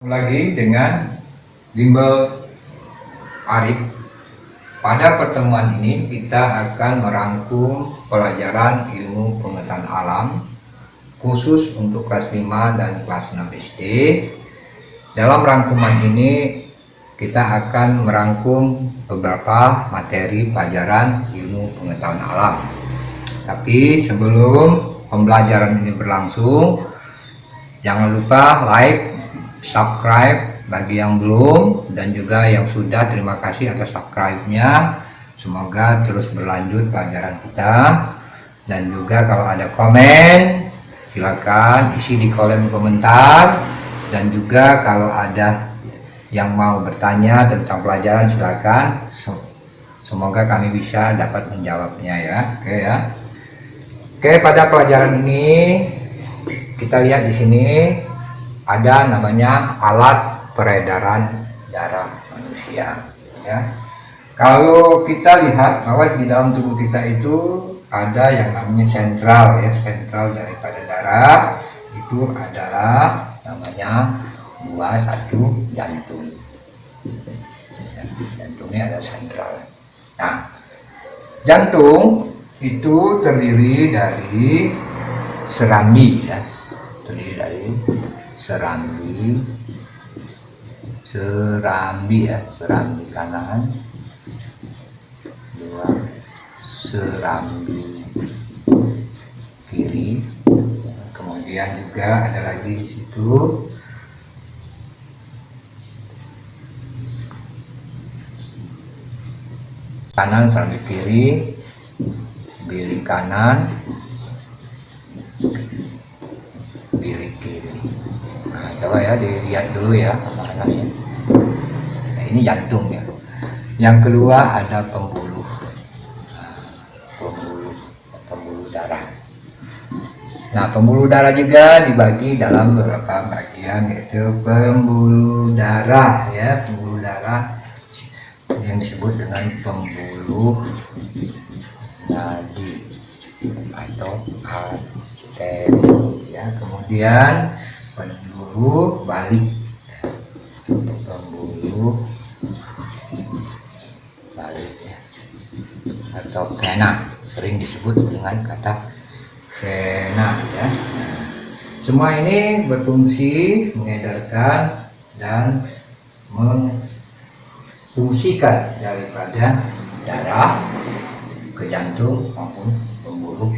Lagi dengan Bimbel Arif. Pada pertemuan ini kita akan merangkum pelajaran ilmu pengetahuan alam khusus untuk kelas 5 dan kelas 6 SD. Dalam rangkuman ini kita akan merangkum beberapa materi pelajaran ilmu pengetahuan alam. Tapi sebelum pembelajaran ini berlangsung, jangan lupa like, subscribe bagi yang belum, dan juga yang sudah, terima kasih atas subscribe-nya. Semoga terus berlanjut pelajaran kita. Dan juga kalau ada komen, silakan isi di kolom komentar. Dan juga kalau ada yang mau bertanya tentang pelajaran, silakan. Semoga kami bisa dapat menjawabnya ya. Oke ya. Oke, pada pelajaran ini kita lihat di sini ada namanya alat peredaran darah manusia ya. Kalau kita lihat bahwa di dalam tubuh kita itu ada yang namanya sentral ya, sentral daripada darah itu adalah namanya satu jantung ya, jantungnya ada sentral. Nah, jantung itu terdiri dari serambi ya, terdiri dari serambi ya, serambi kanan, dua serambi kiri, kemudian juga ada lagi di situ kanan serambi kiri, bilik kanan, bilik kiri. Nah, coba ya dilihat dulu ya anak-anak ya. Nah, ini jantung ya. Yang kedua ada pembuluh. Nah, pembuluh darah. Nah, pembuluh darah juga dibagi dalam beberapa bagian, yaitu pembuluh darah ya, pembuluh darah yang disebut dengan pembuluh nadi atau arteri ya. Kemudian pembuluh balik, pembuluh balik ya, atau vena, sering disebut dengan kata vena ya. Semua ini berfungsi mengedarkan dan memfungsikan daripada darah ke jantung maupun pembuluh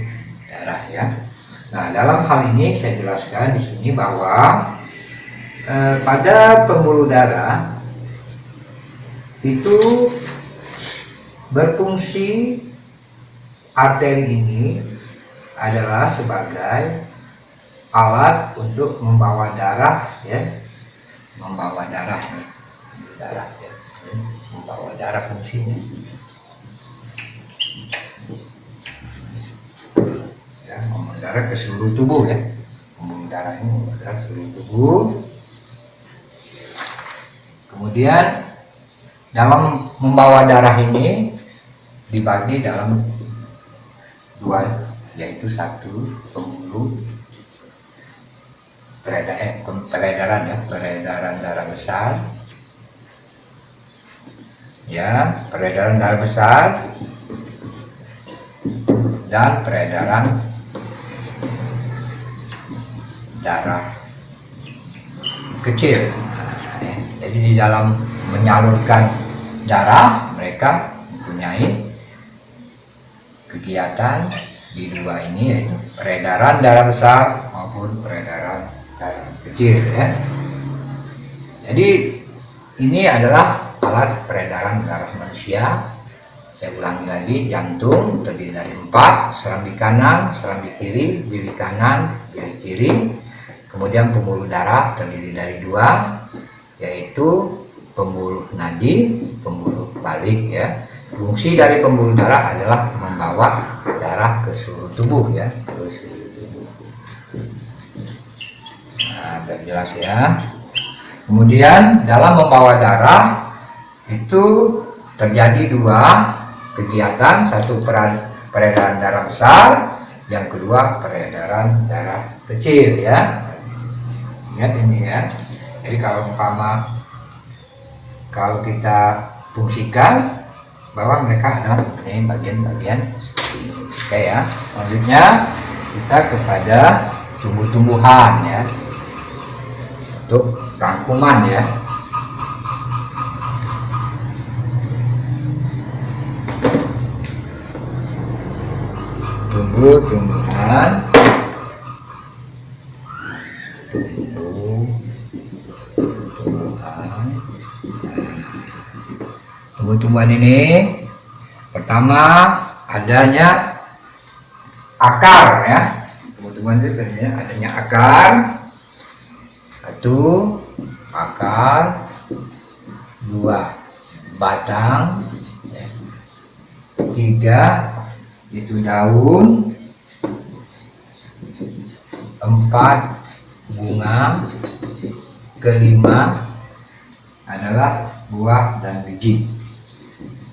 darah ya. Nah, dalam hal ini saya jelaskan di sini bahwa pada pembuluh darah itu berfungsi, arteri ini adalah sebagai alat untuk membawa darah ya, membawa darah ya, membawa darah fungsinya ya, membawa darah ke seluruh tubuh ya. Pembuluh darah ini membawa darah ke seluruh tubuh. Kemudian dalam membawa darah ini dibagi dalam dua, yaitu satu pembuluh peredaran ya, peredaran darah besar ya, peredaran darah besar dan peredaran darah kecil. Jadi di dalam menyalurkan darah mereka mempunyai kegiatan di dua ini, yaitu peredaran darah besar maupun peredaran darah kecil ya. Jadi ini adalah alat peredaran darah manusia. Saya ulangi lagi, jantung terdiri dari 4, serambi kanan, serambi kiri, bilik kanan, bilik kiri. Kemudian pembuluh darah terdiri dari 2, yaitu pembuluh nadi, pembuluh balik ya. Fungsi dari pembuluh darah adalah membawa darah ke seluruh tubuh ya, ke seluruh tubuh. Nah, biar jelas ya. Kemudian dalam membawa darah itu terjadi 2 kegiatan, satu peredaran darah besar, yang kedua peredaran darah kecil ya. Ingat ini ya. Jadi kalau kita fungsikan bahwa mereka adalah bagian-bagian seperti ini. Oke ya. Selanjutnya kita kepada tumbuh-tumbuhan ya. Untuk rangkuman ya. Tumbuh-tumbuhan. Tumbuh-tumbuhan ini pertama adanya akar ya. Tumbuh-tumbuhan itu adanya akar. Satu, akar. Dua, batang. Tiga, itu daun. Empat, bunga. Kelima adalah buah dan biji.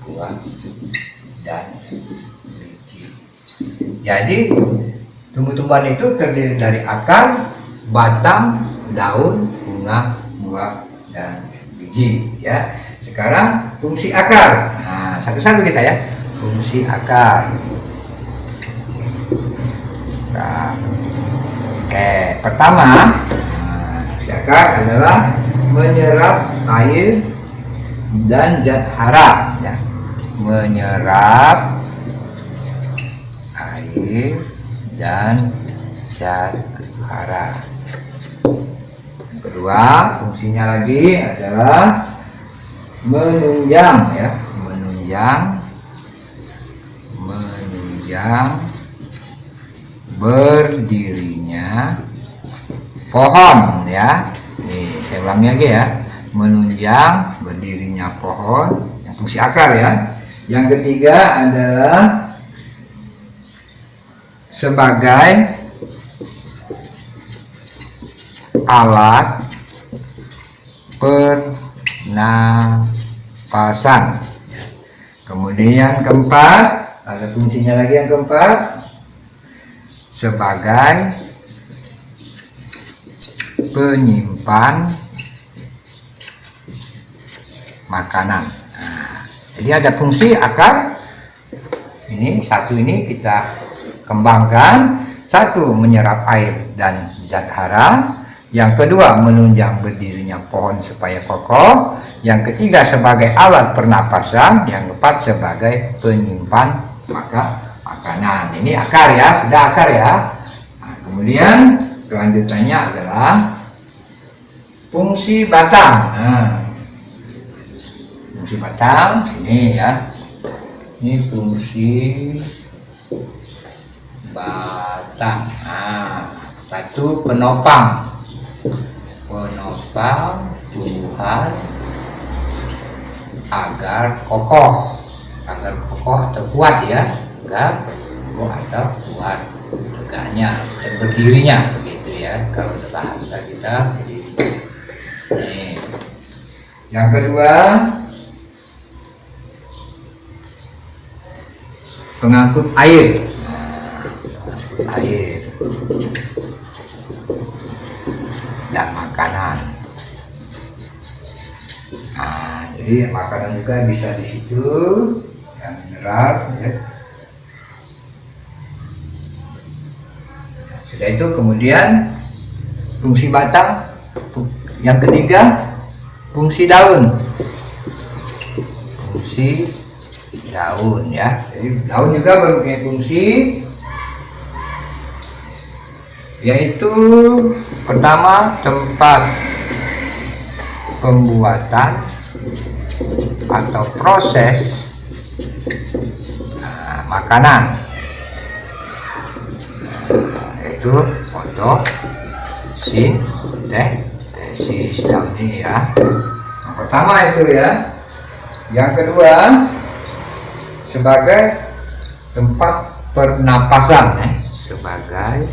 Buah dan biji. Jadi tumbuh-tumbuhan itu terdiri dari akar, batang, daun, bunga, buah, dan biji ya. Sekarang fungsi akar. Nah, satu-satu kita ya. Fungsi akar. Nah, oke, pertama, fungsi akar adalah menyerap air dan zat hara ya. Menyerap air dan zat hara. Kedua, fungsinya lagi adalah menunjang ya, menunjang berdirinya pohon ya. Nih, saya ulangi lagi ya. Menunjang berdirinya pohon, yang fungsi akar ya. Yang ketiga adalah sebagai alat pernapasan. Kemudian keempat, ada fungsinya lagi yang keempat, sebagai penyimpan makanan. Nah, jadi ada fungsi akar. Ini satu, ini kita kembangkan. Satu, menyerap air dan zat hara. Yang kedua, menunjang berdirinya pohon supaya kokoh. Yang ketiga, sebagai alat pernapasan. Yang keempat, sebagai penyimpan makanan. Ini akar ya, sudah akar ya. Nah, kemudian kelanjutannya adalah fungsi batang. Nah, fungsi batang sini ya. Ini fungsi batang. Nah, satu, penopang tumbuhan agar kokoh atau kuat ya, agar kokoh atau kuat tegaknya dan berdirinya begitu ya kalau bahasa kita. Nih. Yang kedua, pengangkut air dan makanan. Nah, jadi makanan juga bisa di situ, yang mineral ya. Sudah itu kemudian fungsi batang. Yang ketiga, fungsi daun. Fungsi daun ya. Jadi daun juga mempunyai fungsi, yaitu pertama, tempat pembuatan atau proses makanan, yaitu fotosintesis daun ini ya. Yang pertama itu ya. Yang kedua, sebagai tempat pernapasan sebagai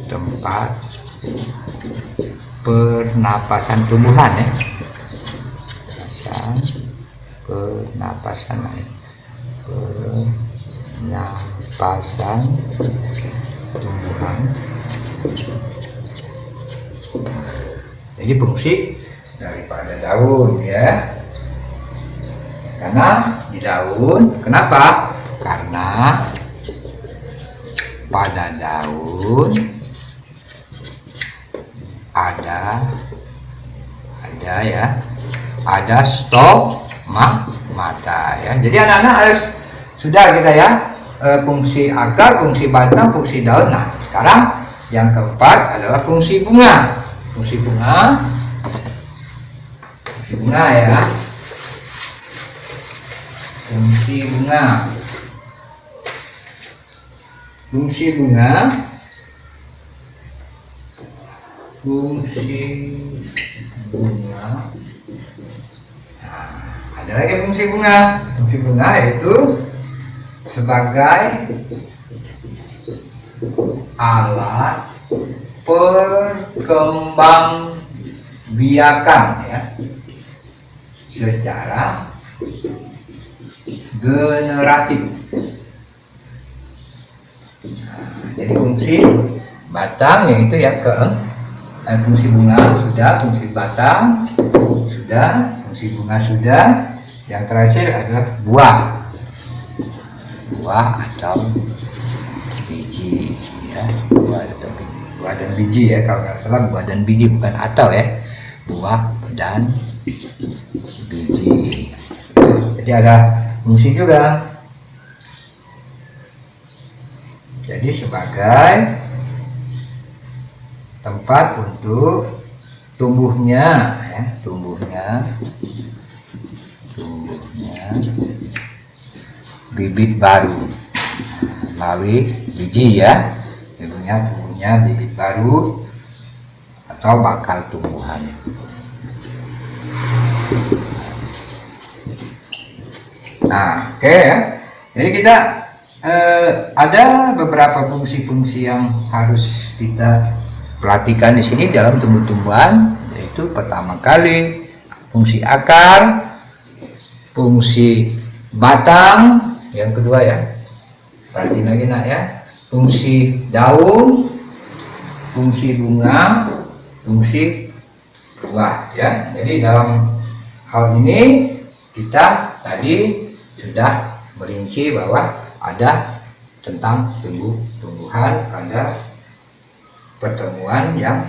tempat pernapasan tumbuhan pernapasan tumbuhan. Jadi fungsi daripada daun ya. Karena di daun, kenapa? Karena pada daun ada mata ya. Jadi anak-anak harus sudah kita ya, fungsi akar, fungsi batang, fungsi daun. Nah, sekarang yang keempat adalah fungsi bunga. Fungsi bunga ya. Fungsi bunga nah, ada lagi fungsi bunga yaitu sebagai alat perkembangbiakan ya, secara generatif. Jadi fungsi batang yaitu ya fungsi bunga sudah, fungsi batang sudah, fungsi bunga sudah. Yang terakhir adalah buah atau biji ya, buah dan biji ya, kalau nggak salah buah dan biji, bukan atau ya, buah dan biji. Jadi ada fungsi juga. Jadi sebagai tempat untuk tumbuhnya bibit baru melalui biji ya, tumbuhnya bibit baru atau bakal tumbuhan. Nah, oke ya. Jadi kita ada beberapa fungsi-fungsi yang harus kita perhatikan di sini dalam tumbuh-tumbuhan, yaitu pertama kali fungsi akar, fungsi batang, yang kedua ya, perhatiin lagi nak ya, fungsi daun, fungsi bunga, fungsi buah ya. Jadi dalam hal ini kita tadi sudah merinci bahwa ada tentang tumbuh-tumbuhan pada pertemuan yang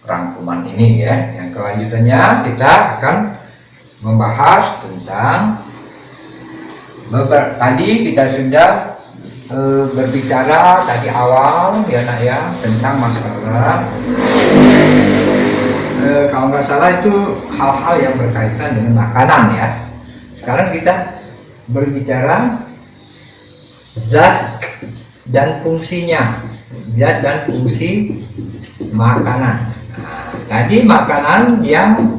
rangkuman ini ya. Yang kelanjutannya kita akan membahas tentang tadi kita sudah berbicara tadi awal ya nak ya, tentang masalah kalau nggak salah itu hal-hal yang berkaitan dengan makanan ya. Sekarang kita berbicara zat dan fungsinya, zat dan fungsi makanan. Nah, tadi makanan yang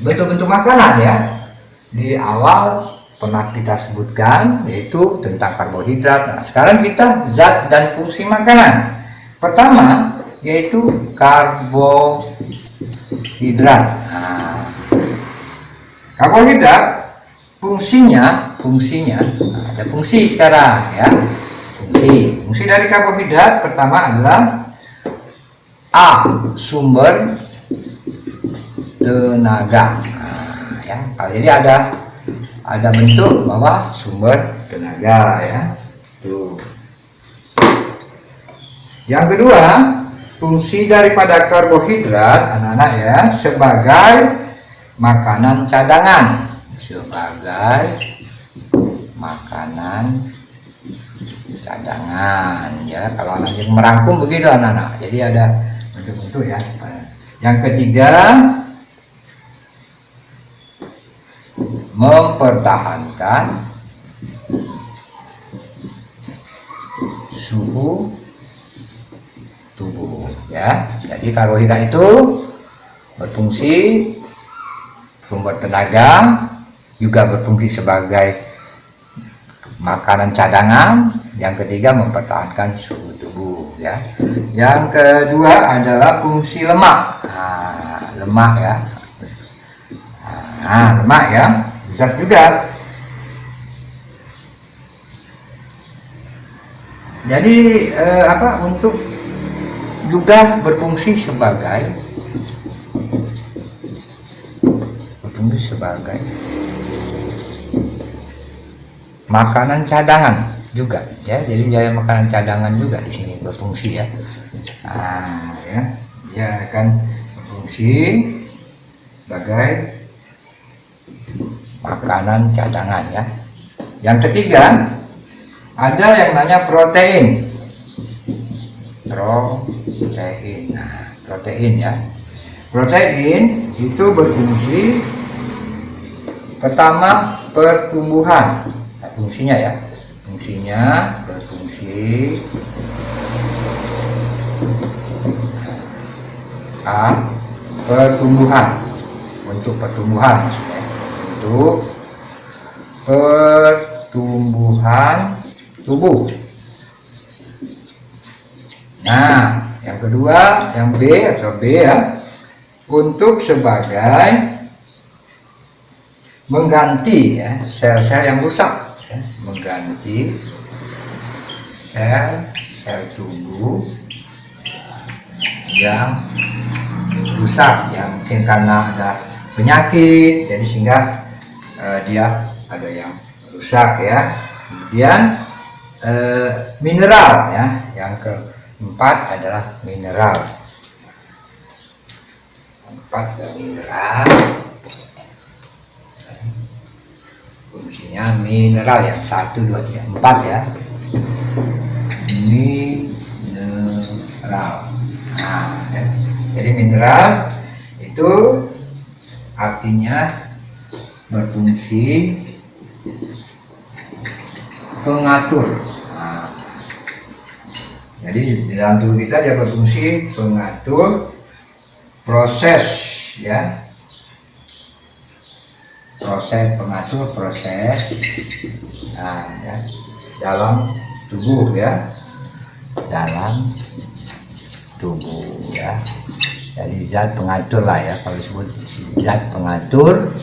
bentuk-bentuk makanan ya, di awal pernah kita sebutkan yaitu tentang karbohidrat. Nah, sekarang kita zat dan fungsi makanan. Pertama yaitu karbohidrat. Nah, karbohidrat fungsinya nah, ada fungsi sekarang ya. Fungsi dari karbohidrat pertama adalah A, sumber tenaga. Nah, ya, jadi ada bentuk bahwa sumber tenaga ya. Tuh. Yang kedua, fungsi daripada karbohidrat anak-anak ya, sebagai makanan cadangan. Sebagai makanan cadangan ya. Kalau anak yang merangkum begitu anak-anak. Jadi ada bentuk-bentuk ya. Yang ketiga, mempertahankan suhu tubuh ya. Jadi karbohidrat itu berfungsi sumber tenaga, juga berfungsi sebagai makanan cadangan. Yang ketiga, mempertahankan suhu tubuh ya. Yang kedua adalah fungsi lemak. Nah, lemak ya. Nah, lemak ya, zat juga. Jadi untuk juga berfungsi sebagai berfungsi sebagai makanan cadangan juga ya. Jadi dia makanan cadangan juga di sini berfungsi ya. Nah, ya, dia akan berfungsi sebagai makanan cadangan ya. Yang ketiga, ada yang namanya protein. Protein. Nah, protein ya. Protein itu berfungsi pertama pertumbuhan. Nah, fungsinya ya. Fungsinya berfungsi pertumbuhan, untuk pertumbuhan maksudnya, untuk pertumbuhan tubuh. Nah, yang kedua, yang B atau B ya, untuk sebagai mengganti ya sel-sel yang rusak ya, mengganti sel tubuh yang rusak ya, mungkin karena ada penyakit jadi sehingga dia ada yang rusak ya. Kemudian mineral ya, yang keempat adalah mineral. Empat mineral, fungsinya mineral yang 1, 2, 3, 4 ya, mineral. Nah, ya. Jadi mineral itu artinya berfungsi pengatur. Nah, jadi di dalam tubuh kita dia berfungsi pengatur proses ya, pengatur proses nah, ya, dalam tubuh ya, dalam tubuh ya. Jadi zat pengatur lah ya, kalau disebut zat pengatur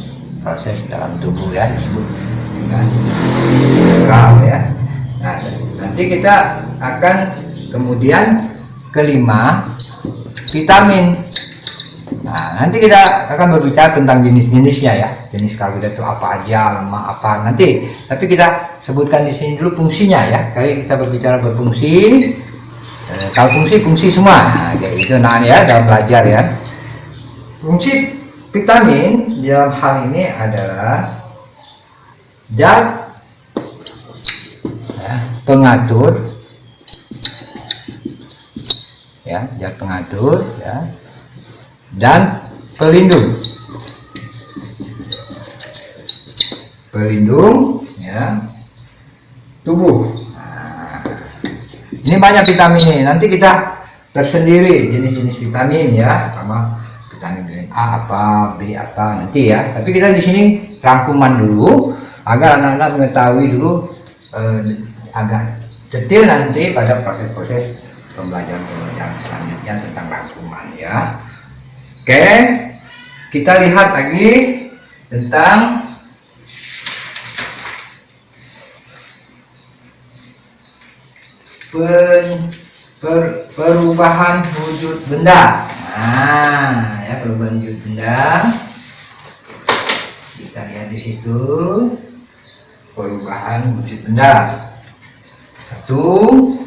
proses dalam tubuh ya, disebut mineral ya. Nah, nanti kita akan kemudian kelima, vitamin. Nah, nanti kita akan berbicara tentang jenis-jenisnya ya, jenis karbohidrat itu apa aja, lemak apa nanti. Tapi kita sebutkan di sini dulu fungsinya ya. Kali kita berbicara berfungsi, kalau fungsi semua, nah, kayak gitu. Nah ya, dalam belajar ya, fungsi vitamin dalam hal ini adalah zat ya, pengatur ya, zat pengatur ya, dan pelindung ya tubuh. Nah, ini banyak vitamin ini, nanti kita tersendiri jenis-jenis vitamin ya, sama vitamin A apa, B apa nanti ya. Tapi kita di sini rangkuman dulu agar anak-anak mengetahui dulu agak detail nanti pada proses-proses pembelajaran selanjutnya tentang rangkuman ya. Oke, kita lihat lagi tentang perubahan wujud benda. Nah, ya, perubahan wujud benda. Kita lihat di situ perubahan wujud benda. 1.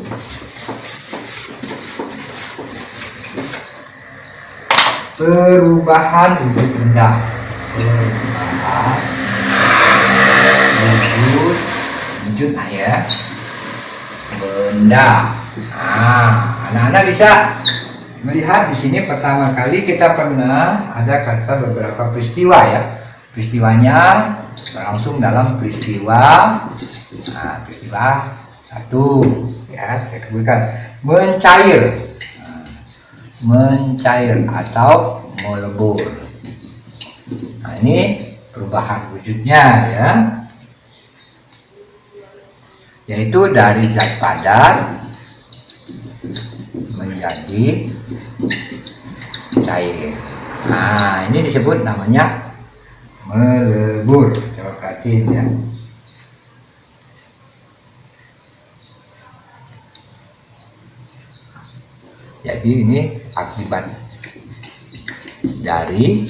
Perubahan wujud benda. Perubahan wujud ya, benda. Nah, anak-anak bisa melihat di sini pertama kali kita pernah ada kata beberapa peristiwa ya. Peristiwanya berlangsung dalam peristiwa. Nah, peristiwa 1 ya, saya sebutkan mencair. Mencair atau melebur. Nah, ini perubahan wujudnya ya, yaitu dari zat padat menjadi cair. Nah, ini disebut namanya melebur. Coba perhatiin ya. Jadi ini akibat dari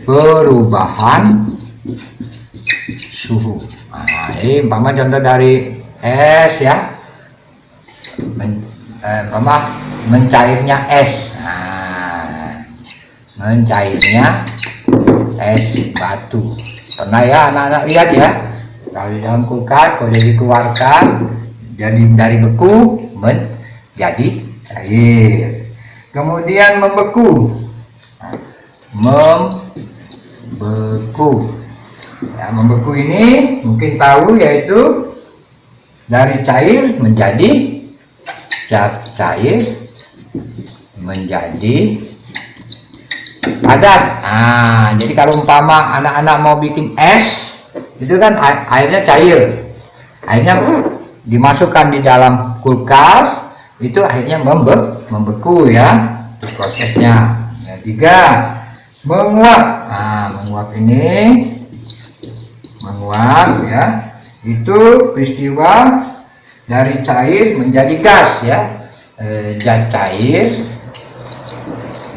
perubahan suhu. Nah, ini umpama contoh dari es ya, umpama mencairnya es. Nah, mencairnya es batu. Pernah ya anak-anak lihat ya, kalau di dalam kulkas kalau dikeluarkan jadi dari beku menjadi cair. Kemudian membeku. Membeku ya, membeku ini mungkin tahu, yaitu dari cair menjadi cair menjadi padat. Nah, jadi kalau umpama anak-anak mau bikin es itu kan airnya cair, airnya dimasukkan di dalam kulkas, itu akhirnya membeku ya, itu prosesnya. Yang tiga, menguap. Nah, menguap ini, menguap ya, itu peristiwa dari cair menjadi gas ya, zat cair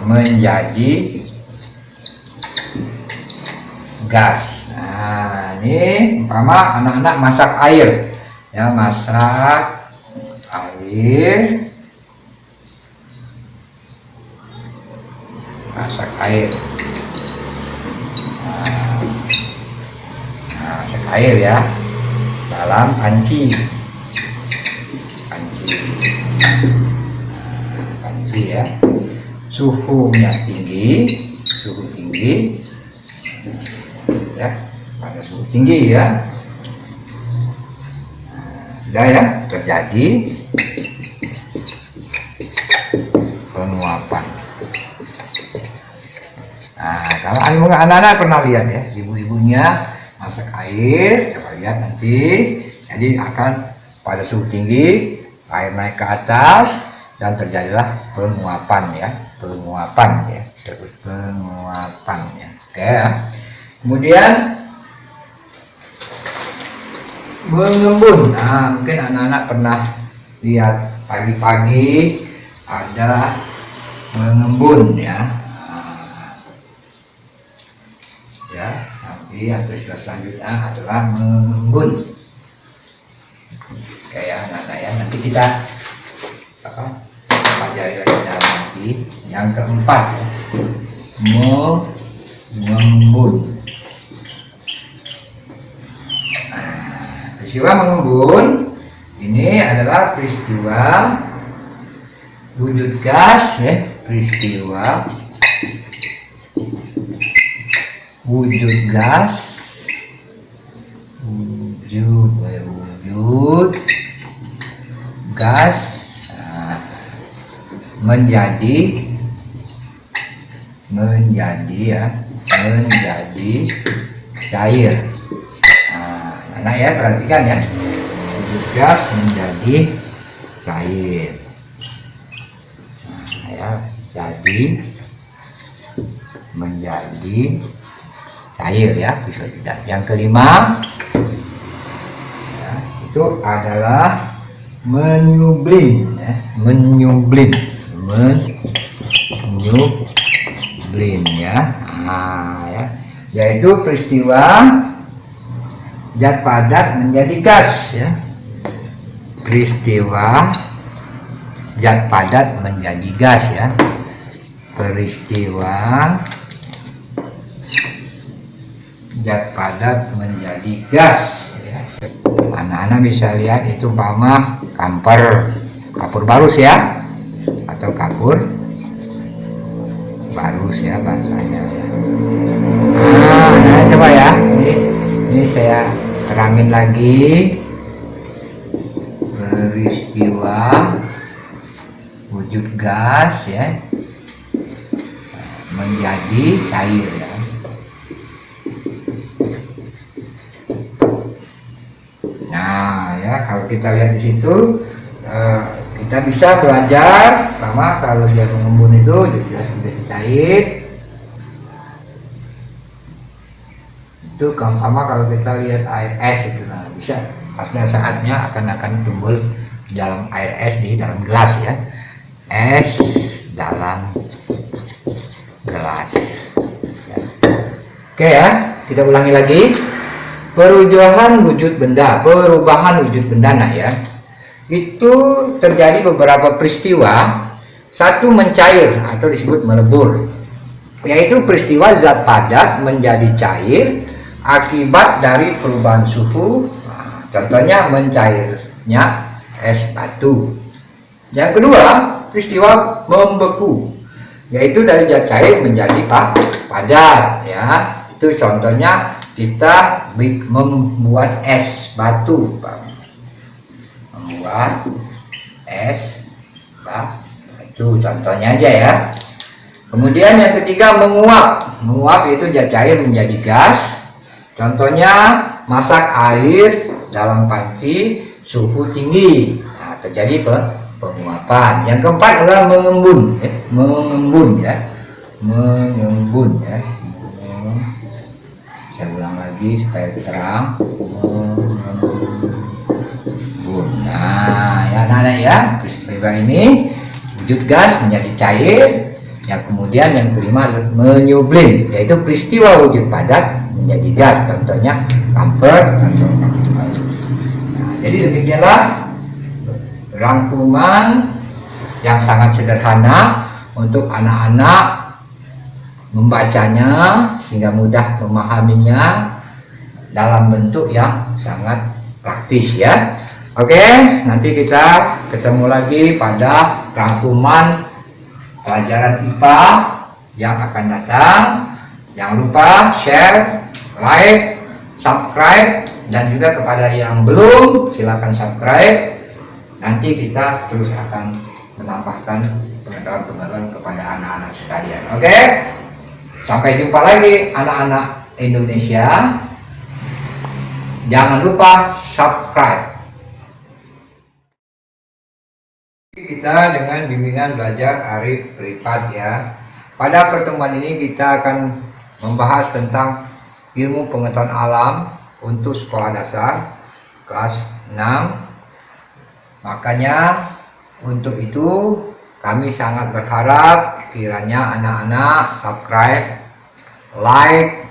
menjadi gas. Nah, ini umpama anak-anak masak air ya, masak air, masak air. Masak air ya dalam panci, panci ya, suhunya tinggi, suhu tinggi ya, pada suhu tinggi ya, sudah ya, terjadi penguapan. Nah, kalau anak-anak pernah lihat ya, ibu-ibunya masak air, coba lihat nanti, jadi akan pada suhu tinggi, air naik ke atas dan terjadilah penguapan ya, penguapan ya, disebut penguapan ya. Oke ya. Kemudian mengembun. Nah, mungkin anak-anak pernah lihat pagi-pagi ada mengembun ya. Ya, nanti yang selanjutnya adalah mengembun. Kayak anak-anak ya, nanti kita pelajari lagi dalam nanti. Yang keempat ya, mengembun. Peristiwa mengembun ini adalah peristiwa wujud gas ya, peristiwa wujud gas, wujud gas menjadi ya, menjadi cair. Nah, anak ya perhatikan ya, wujud gas menjadi cair. Nah, ya, jadi menjadi cair ya, bisa tidak. Yang kelima ya, itu adalah menyublim ya, menyublim ya. Nah, ya, yaitu peristiwa zat padat menjadi gas ya, peristiwa zat padat menjadi gas ya, peristiwa zat padat menjadi gas ya. Anak-anak bisa lihat itu umpama kapur barus ya, atau kapur barus ya bahasanya ya. Nah, coba ya, ini saya terangin lagi peristiwa wujud gas ya menjadi cair ya. Nah ya, kalau kita lihat di situ kita bisa belajar sama kalau dia mengembun itu sudah menjadi cair. Itu sama kalau kita lihat air es itu, nah bisa pada saatnya akan timbul dalam air es di dalam gelas ya, es dalam gelas ya. Oke ya, kita ulangi lagi. Perubahan wujud benda nak ya. Itu terjadi beberapa peristiwa. Satu, mencair atau disebut melebur, yaitu peristiwa zat padat menjadi cair akibat dari perubahan suhu. Contohnya mencairnya es batu. Yang kedua, peristiwa membeku, yaitu dari zat cair menjadi padat ya. Itu contohnya kita membuat es batu, membuat es batu contohnya aja ya. Kemudian yang ketiga, menguap itu zat cair menjadi gas, contohnya masak air dalam panci suhu tinggi, nah, terjadi penguapan. Yang keempat adalah mengembun ya. Saya ulang lagi supaya terang. Nah ya anak-anak ya, peristiwa ini wujud gas menjadi cair. Yang kemudian yang kelima adalah menyublim, yaitu peristiwa wujud padat menjadi gas, contohnya kamper. Nah, jadi demikianlah rangkuman yang sangat sederhana untuk anak-anak membacanya sehingga mudah memahaminya dalam bentuk yang sangat praktis ya. Oke, nanti kita ketemu lagi pada rangkuman pelajaran IPA yang akan datang. Jangan lupa share, like, subscribe, dan juga kepada yang belum silakan subscribe. Nanti kita terus akan menambahkan pengetahuan-pengetahuan kepada anak-anak sekalian. Oke? Sampai jumpa lagi anak-anak Indonesia. Jangan lupa subscribe. Kita dengan bimbingan belajar Arif Pripat ya. Pada pertemuan ini kita akan membahas tentang ilmu pengetahuan alam untuk sekolah dasar kelas 6. Makanya untuk itu kami sangat berharap kiranya anak-anak subscribe, like,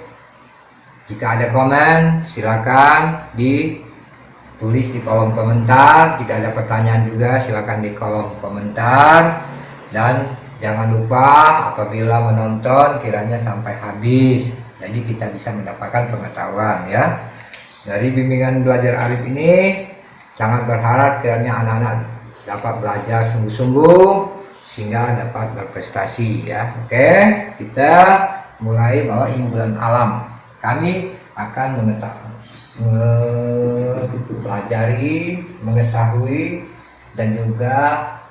jika ada komen silakan ditulis di kolom komentar, jika ada pertanyaan juga silakan di kolom komentar, dan jangan lupa apabila menonton kiranya sampai habis, jadi kita bisa mendapatkan pengetahuan ya. Dari bimbingan belajar Arif ini sangat berharap kiranya anak-anak dapat belajar sungguh-sungguh sehingga dapat berprestasi ya. Oke, kita mulai bahwa ilmu pengetahuan alam. Kami akan mengetahui dan juga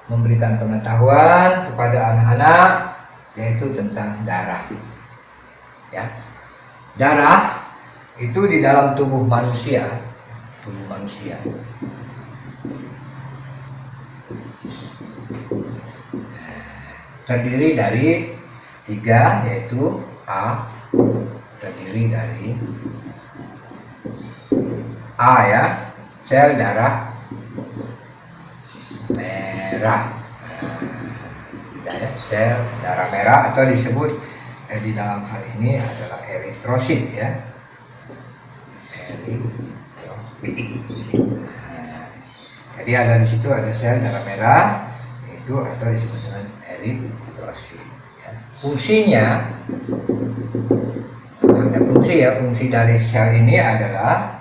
memberikan pengetahuan kepada anak-anak, yaitu tentang darah. Ya, darah itu di dalam tubuh manusia. Terdiri dari 3, yaitu terdiri dari A ya, sel darah merah. Sel darah merah atau disebut di dalam hal ini adalah eritrosit ya. Jadi ada di situ ada sel darah merah itu atau disebut dengan eritrosit ya. Fungsinya ada fungsi dari sel ini adalah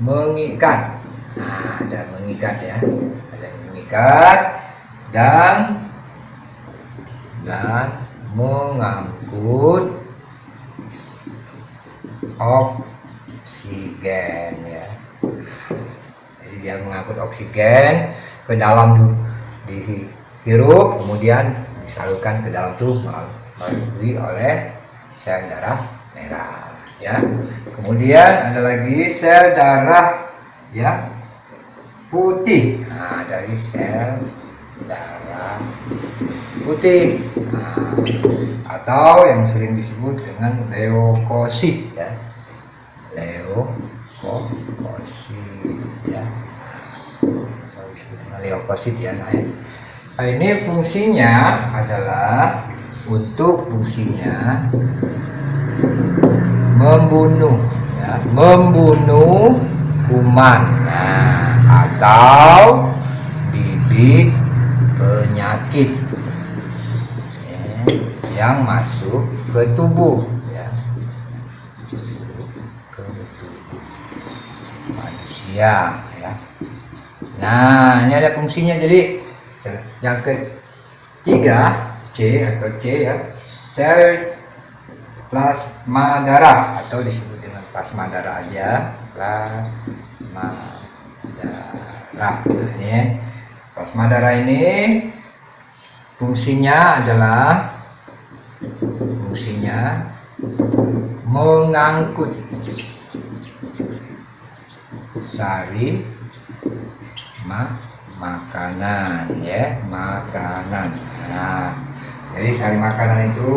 mengikat. Nah, ada mengikat ya, ada mengikat dan mengangkut oksigen ya. Jadi dia mengangkut oksigen ke dalam dihirup, kemudian disalurkan ke dalam tubuh melalui oleh sel darah merah ya. Kemudian ada lagi sel darah ya putih. Nah, dari sel darah putih atau yang sering disebut dengan leukosit ya. Leukosit ya. Atau disebut dengan leukosit ya. Nah, ini fungsinya adalah membunuh, ya, membunuh kuman, nah, atau bibit penyakit ya, yang masuk ke tubuh, ya, ke tubuh manusia, ya. Nah, ini ada fungsinya. Jadi yang ketiga C atau C, ya, sel plasma darah atau disebut dengan plasma darah aja, plasma darah. Nah, ini plasma darah ini fungsinya mengangkut sari makanan, ya, makanan. Nah, jadi sari makanan itu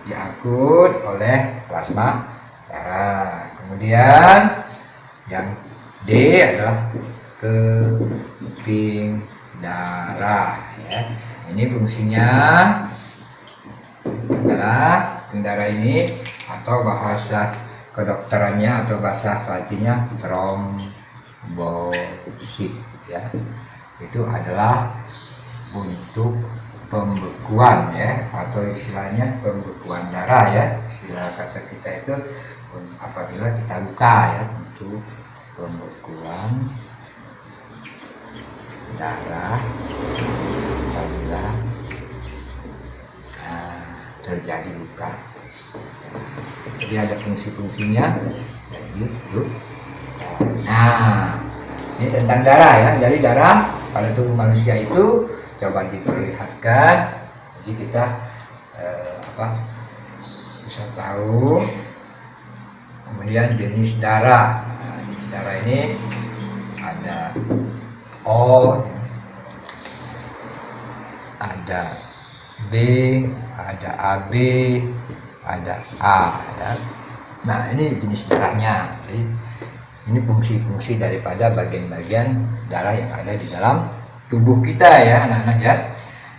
diangkut oleh plasma darah. Kemudian yang D adalah keping darah, ya. Ini fungsinya adalah keping darah ini, atau bahasa kedokterannya atau bahasa latinnya trombosit, ya. Itu adalah untuk pembekuan, ya, atau istilahnya pembekuan darah, ya. Istilah kata kita itu apabila kita luka, ya, untuk pembekuan darah apabila terjadi luka. Jadi ada fungsi-fungsinya. Jadi nah, ini tentang darah, ya. Jadi darah pada tubuh manusia itu coba diperlihatkan. Jadi kita bisa tahu. Kemudian jenis darah. Nah, jenis darah ini ada O, ada B, ada AB, ada A, ya. Nah, ini jenis darahnya. Jadi ini fungsi-fungsi daripada bagian-bagian darah yang ada di dalam tubuh kita, ya, anak-anak, ya.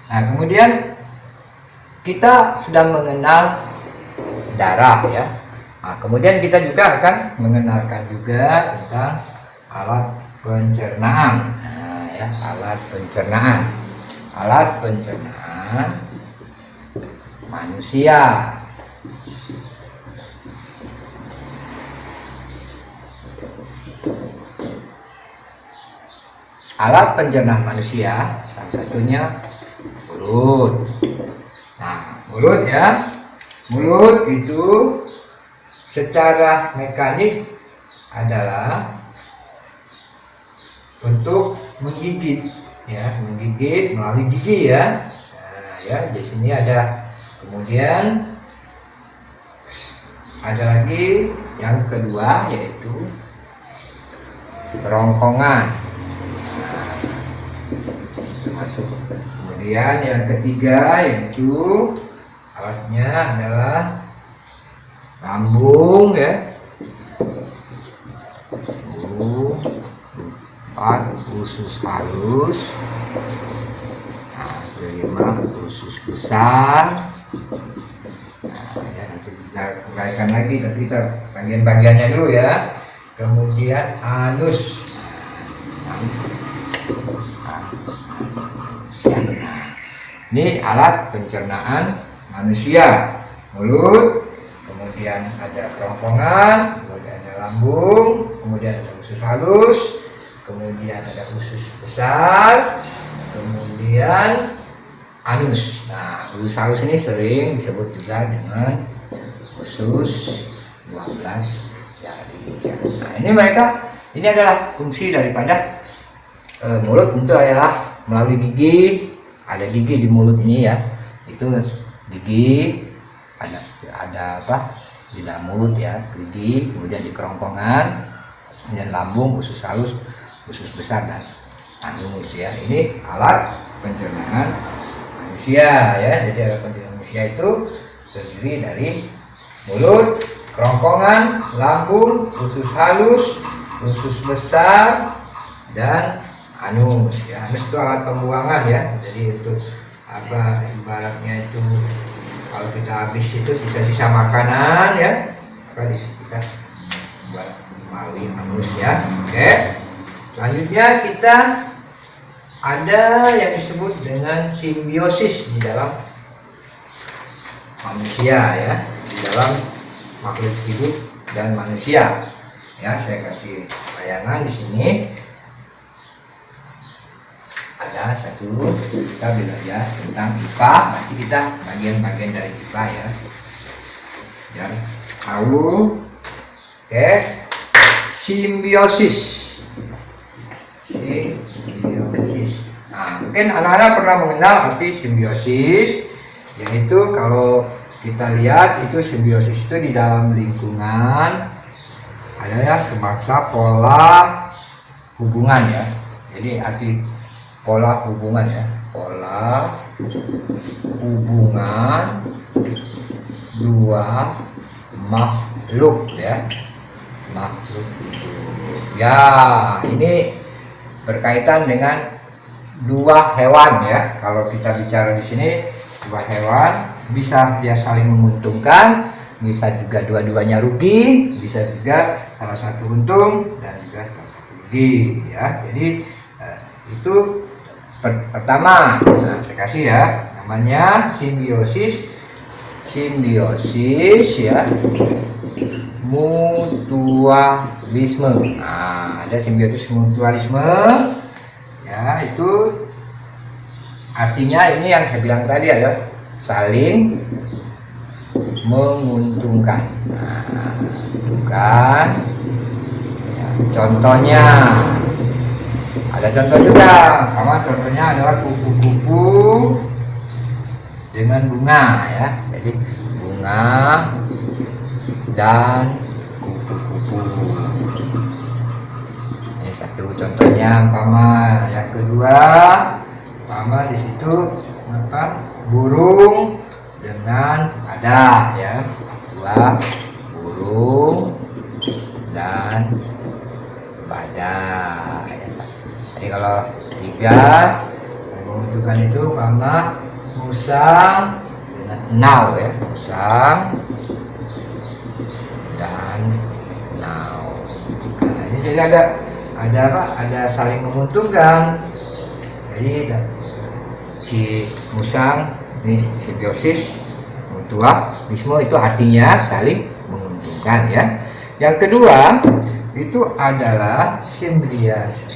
Nah, kemudian kita sudah mengenal darah, ya. Nah, kemudian kita juga akan mengenalkan juga tentang alat pencernaan. Nah, ya, alat pencernaan manusia. Alat pencernaan manusia salah satunya mulut. Nah, mulut, ya. Mulut itu secara mekanik adalah untuk menggigit, ya, menggigit melalui gigi, ya. Nah, ya, di sini ada. Kemudian ada lagi yang kedua, yaitu kerongkongan. Masuk. Kemudian yang ketiga yaitu alatnya adalah lambung, ya. Empat, usus halus. Nah, kelima, usus besar. Nah, ya, nanti kita uraikan lagi, tapi kita bagian-bagiannya dulu, ya. Kemudian anus. Ini alat pencernaan manusia. Mulut, kemudian ada kerongkongan, kemudian ada lambung, kemudian ada usus halus, kemudian ada usus besar, kemudian anus. Nah, usus halus ini sering disebut juga dengan usus 12 jari. Nah, ini adalah fungsi daripada mulut. Itu adalah melalui gigi. Ada gigi di mulut ini, ya. Itu gigi, ada apa di dalam mulut, ya, gigi, kemudian di kerongkongan, kemudian lambung, usus halus, usus besar, dan anus, ya. Ini alat pencernaan manusia, ya. Jadi alat pencernaan manusia itu terdiri dari mulut, kerongkongan, lambung, usus halus, usus besar, dan anus, ya. Anus itu alat pembuangan, ya. Jadi itu ibaratnya itu kalau kita habis itu sisa-sisa makanan, ya, maka di sini kita buat melalui anus ya. Oke. Selanjutnya kita ada yang disebut dengan simbiosis di dalam manusia ya, di dalam makhluk hidup dan manusia. Ya, saya kasih bayangan di sini. Ada satu, kita belajar tentang IPA, nanti kita bagian-bagian dari IPA ya, biar tahu. Oke, simbiosis. Simbiosis. Nah, mungkin anak-anak pernah mengenal arti simbiosis, yaitu kalau kita lihat itu simbiosis itu di dalam lingkungan adanya semacam pola hubungan ya. Jadi arti pola hubungan ya, pola hubungan dua makhluk ya, makhluk hidup. Ya, ini berkaitan dengan dua hewan ya. Kalau kita bicara di sini dua hewan, bisa dia saling menguntungkan, bisa juga dua-duanya rugi, bisa juga salah satu untung dan juga salah satu rugi ya. Jadi itu pertama, nah, saya kasih ya, namanya simbiosis. Simbiosis ya, mutualisme. Nah, ada simbiosis mutualisme ya, itu artinya ini yang saya bilang tadi ya, saling menguntungkan. Nah, bukan ya, contohnya ada contoh juga, sama contohnya adalah kupu-kupu dengan bunga ya. Jadi bunga dan kupu-kupu. Ini satu contohnya. Umpama yang kedua, umpama di situ apa? Burung dengan ada ya. Dua burung dan badak ya. Jadi kalau tiga menunjukkan itu umpama musang dengan nau ya, musang dan nau. Nah, ini jadi ada apa? Ada saling menguntungkan. Jadi si musang ini simbiosis mutualisme itu artinya saling menguntungkan ya. Yang kedua itu adalah simbiosis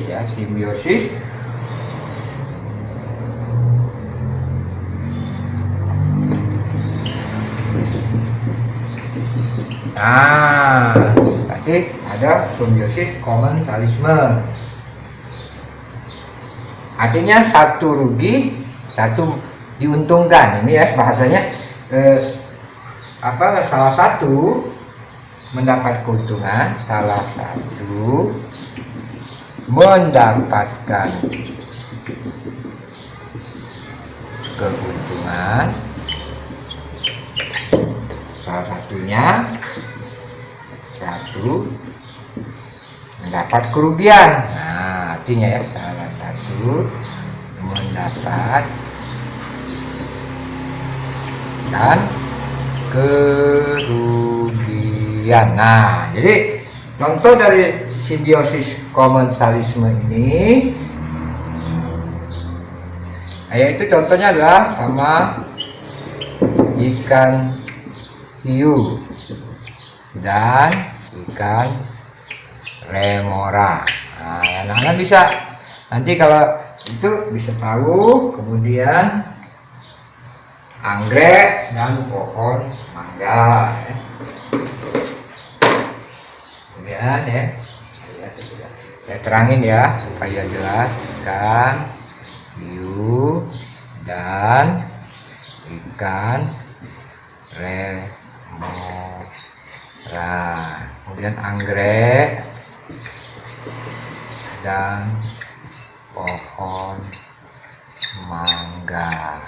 ya, simbiosis. Nah, berarti ada simbiosis komensalisme. Artinya satu rugi, satu diuntungkan. Ini ya bahasanya salah satu mendapat keuntungan, salah satu mendapatkan keuntungan, salah satunya satu mendapat kerugian. Nah, artinya ya salah satu mendapat dan kerugian. Nah, jadi contoh dari simbiosis komensalisme ini, yaitu contohnya adalah sama ikan hiu dan ikan remora. Nah, anak-anak bisa nanti kalau itu bisa tahu. Kemudian anggrek dan pohon mangga ya. Kemudian ya, saya terangin ya supaya jelas. Ikan hiu dan ikan remora, kemudian anggrek dan pohon mangga.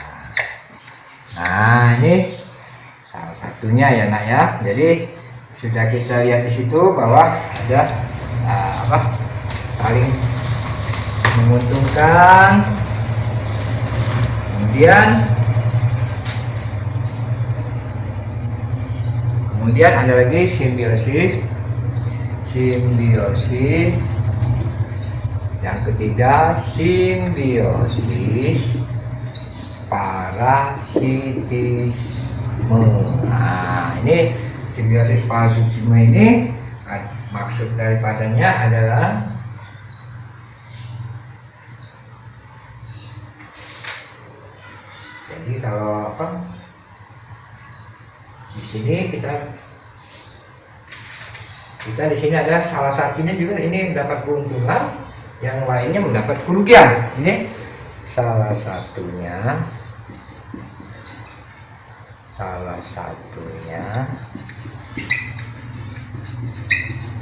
Nah, ini salah satunya ya nak ya. Jadi sudah kita lihat di situ bahwa ada saling menguntungkan Kemudian ada lagi simbiosis. Yang ketiga simbiosis parasitisme. Nah, ini simbiosis parasitisme ini maksud daripadanya adalah jadi kalau di sini kita di sini ada salah satunya juga ini mendapat keuntungan, yang lainnya mendapat kerugian. Ini salah satunya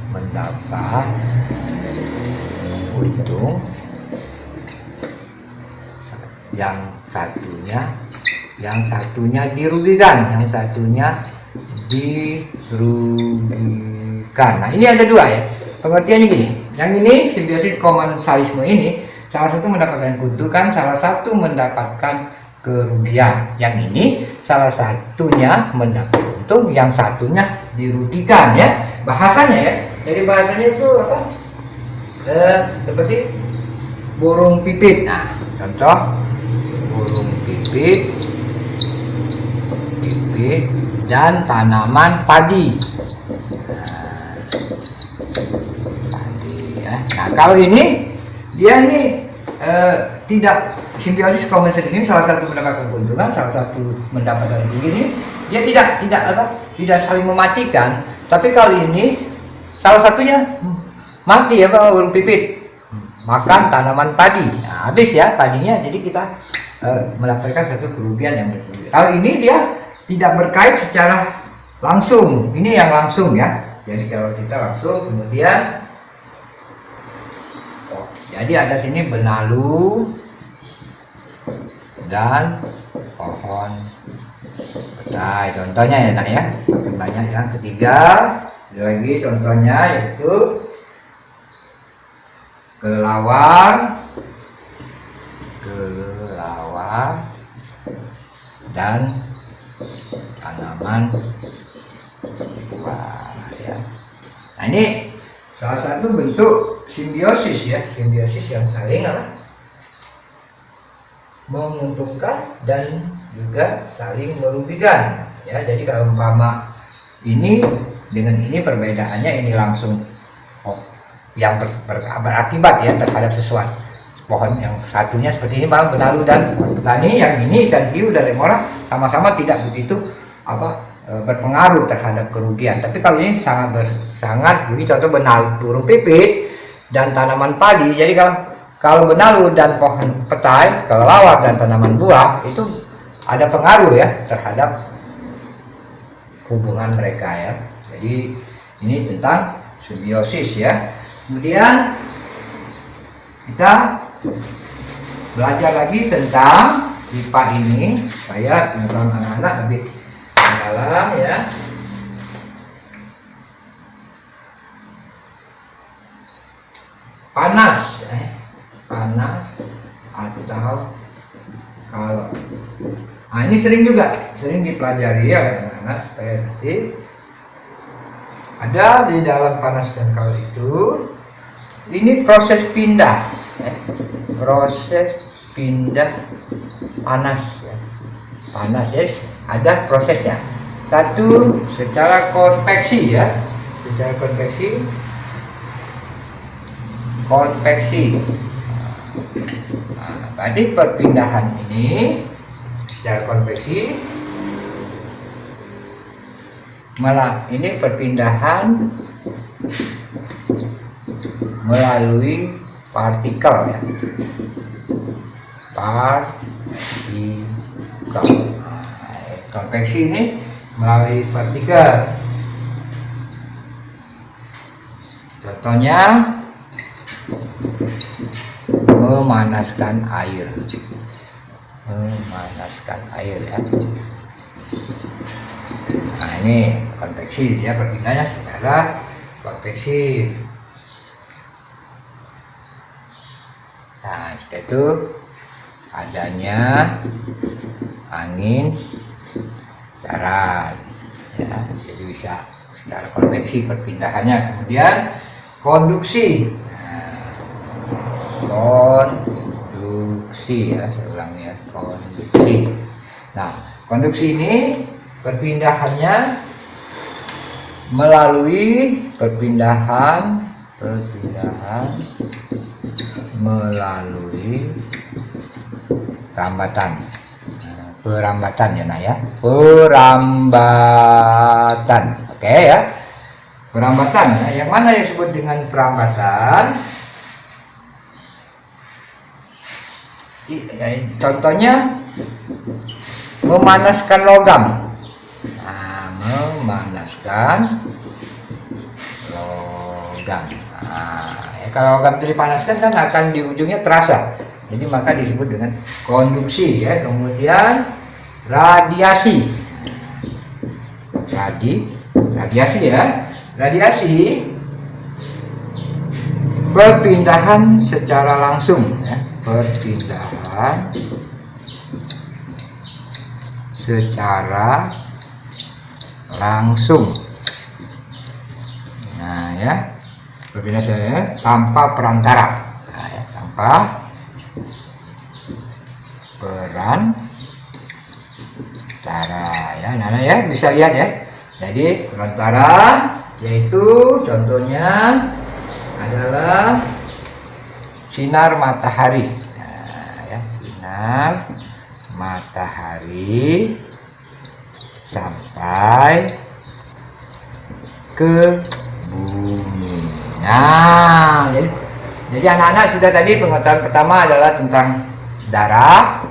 mendapat untung, yang satunya dirugikan, Nah, ini ada dua ya pengertiannya gini. Yang ini simbiosis komensalisme ini salah satu mendapatkan keuntungan, salah satu mendapatkan kerugian. Yang ini salah satunya mendapat untung, yang satunya dirugikan ya. Bahasanya ya. Jadi bahasanya itu apa? Seperti burung pipit. Nah, contoh burung pipit dan tanaman padi. Nah, kalau ini dia ini tidak simbiosis komensalisme ini, salah satu mendapatkan keuntungan, salah satu mendapatkan kerugian. Ini dia tidak saling mematikan. Tapi kali ini salah satunya mati ya, burung pipit makan tanaman padi. Nah, habis ya padinya, jadi kita mendapatkan satu kerugian yang berbeda. Kalau ini dia tidak berkait secara langsung, ini yang langsung ya. Jadi kalau kita langsung, kemudian jadi ada sini benalu dan pohon petai. Contohnya ya nak ya, makin banyak. Yang ketiga lagi contohnya yaitu kelelawar dan tanaman buah ya. Nah, ini salah satu bentuk simbiosis ya, simbiosis yang saling menguntungkan dan juga saling merugikan ya. Jadi kalau umpama ini dengan ini perbedaannya, ini langsung yang berakibat ya terhadap sesuatu. Pohon yang satunya seperti ini bang, benalu dan petani, yang ini ikan hiu dan remora sama-sama tidak begitu berpengaruh terhadap kerugian. Tapi kalau ini sangat rugi. Contoh benalu, burung pipit dan tanaman padi. Jadi kalau benalu dan pohon petai, kelelawar dan tanaman buah itu ada pengaruh ya terhadap hubungan mereka ya. Jadi ini tentang simbiosis ya. Kemudian kita belajar lagi tentang IPA ini, saya teman anak-anak lebih dalam ya. Panas atau kalau ini sering dipelajari ya anak-anak, supaya nanti ada di dalam panas dan kalau itu ini proses pindah ya. Proses pindah panas ya. Panas ya, ada prosesnya. Satu secara konveksi ya, secara konveksi. Nah, berarti perpindahan ini secara konveksi ini perpindahan melalui partikel ya, konveksi ini melalui partikel. Contohnya memanaskan air ya. Nah, ini konveksi ya, perpindahnya secara konveksi. Nah, setelah itu adanya angin darat ya, jadi bisa secara konveksi perpindahannya. Kemudian konduksi. Konduksi ya, saya ulangi ya, konduksi. Nah, konduksi ini perpindahannya melalui perpindahan melalui perambatan ya nak ya, perambatan. Oke ya, perambatan ya. Yang mana yang disebut dengan perambatan? Contohnya memanaskan logam. Nah, memanaskan logam. Nah, ya, kalau logam itu dipanaskan kan akan di ujungnya terasa. Jadi maka disebut dengan konduksi ya. Kemudian radiasi. Radiasi ya. Radiasi perpindahan secara langsung ya. Perpindahan secara langsung. Nah ya, perpindahan tanpa perantara. Nah, ya, tanpa perantara ya, Nana ya, bisa lihat ya. Jadi perantara yaitu contohnya adalah sinar matahari. Nah, ya, sinar matahari sampai ke bumi. Nah, jadi anak-anak sudah tadi pengetahuan pertama adalah tentang darah,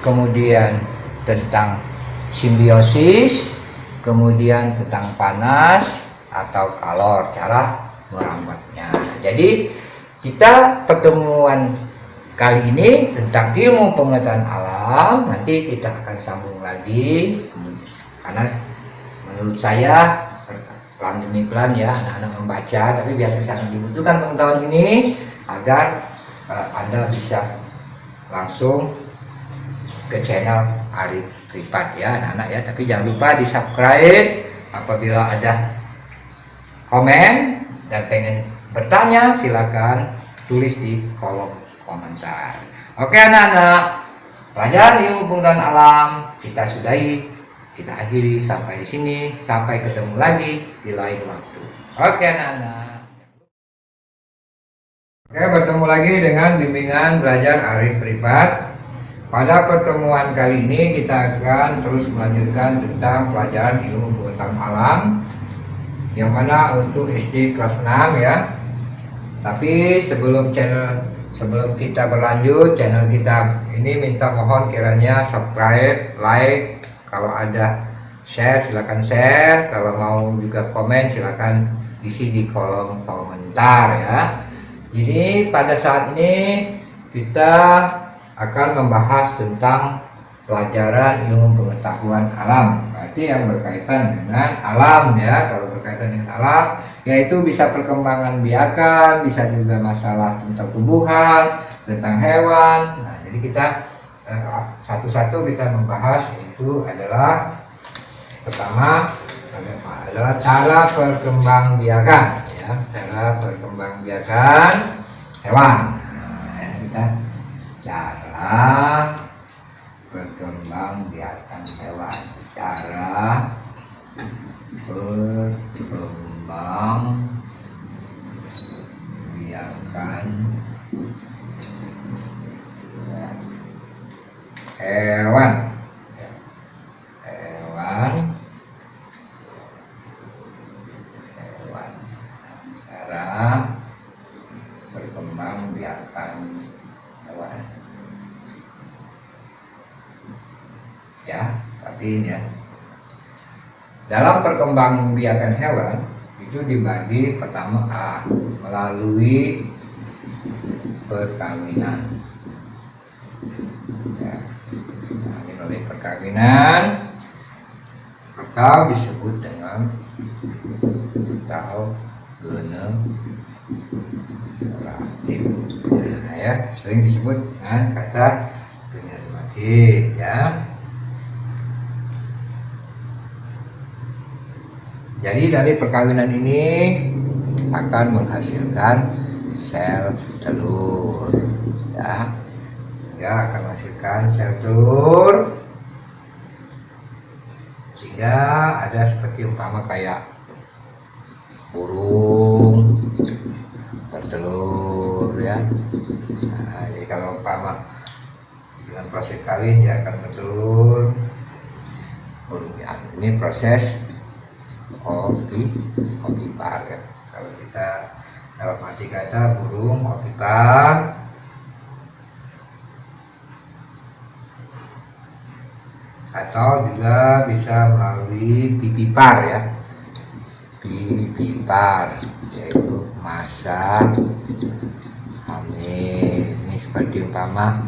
kemudian tentang simbiosis, kemudian tentang panas atau kalor, cara merambatnya. Jadi kita pertemuan kali ini tentang ilmu pengetahuan alam, nanti kita akan sambung lagi karena menurut saya pelan demi pelan ya anak-anak membaca, tapi biasanya sangat dibutuhkan pengetahuan ini agar Anda bisa langsung ke channel Arif Pripat ya anak-anak ya. Tapi jangan lupa di subscribe. Apabila ada komen dan pengen bertanya silakan tulis di kolom komentar. Oke anak-anak, pelajaran ilmu pengetahuan alam kita sudahi, kita akhiri sampai di sini. Sampai ketemu lagi di lain waktu. Oke anak-anak. Oke, bertemu lagi dengan bimbingan belajar Arif Pripat. Pada pertemuan kali ini kita akan terus melanjutkan tentang pelajaran ilmu pengetahuan alam, yang mana untuk SD kelas 6 ya. Tapi sebelum kita berlanjut, channel kita ini minta mohon kiranya subscribe, like, kalau ada share silakan share, kalau mau juga komen silakan isi di kolom komentar ya. Jadi pada saat ini kita akan membahas tentang pelajaran ilmu pengetahuan alam, berarti yang berkaitan dengan alam ya. Kalau berkaitan dengan alam yaitu bisa perkembangan biakan, bisa juga masalah tentang tumbuhan, tentang hewan. Nah, jadi kita satu-satu kita membahas, itu adalah pertama adalah cara perkembangbiakan ya, cara perkembangbiakan hewan. Nah, ya, kita cara perkembangbiakan hewan, cara perkembangbiakan hewan, cara perkembangbiakan hewan ya, artinya ya. Dalam perkembangbiakan hewan itu dibagi pertama A, melalui perkawinan ya. Nah, ini melalui perkawinan atau disebut dengan generatif. Nah, ya, sering disebut dengan kata ya. Jadi dari perkawinan ini akan menghasilkan sel telur, ya. Ya, akan menghasilkan sel telur, sehingga ada seperti umpama kayak burung bertelur, ya. Nah, jadi kalau umpama dengan proses kawin dia akan bertelur burung, ya. Ini proses ovipar, ya. Kalau kita dalam arti kata burung ovipar, atau juga bisa melalui pipipar, ya. Pipipar yaitu masa hamil. Ini seperti umpama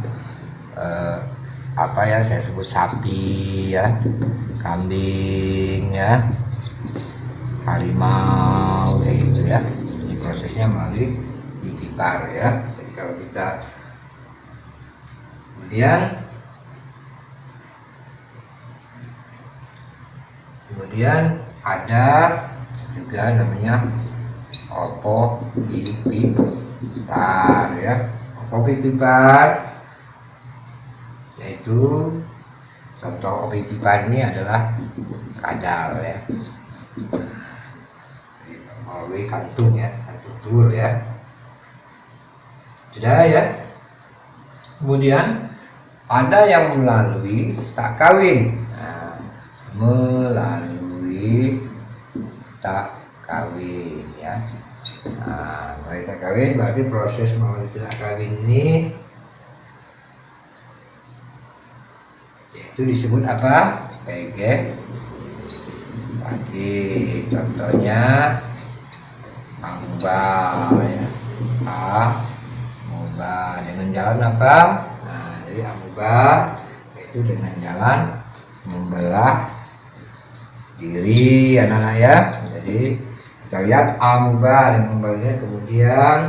apa ya, saya sebut sapi, ya, kambing, ya, harimau, ya gitu, ya. Ini prosesnya melalui pipipar, ya. Jadi kalau kita kemudian ada juga namanya ovipipar, ya. Ovipipar yaitu contoh ovipipar ini adalah kadal, ya, melalui kantung, ya, kantung telur, ya. Sudah, ya. Kemudian ada yang melalui tak kawin. Nah, melalui tak kawin, ya. Nah, melalui tak kawin berarti proses melalui tak kawin ini itu disebut apa? PG. Berarti contohnya amuba, ya. Amuba dengan jalan apa? Nah, jadi amuba itu dengan jalan membelah diri, anak-anak, ya. Jadi kita lihat amuba dengan membelahnya, kemudian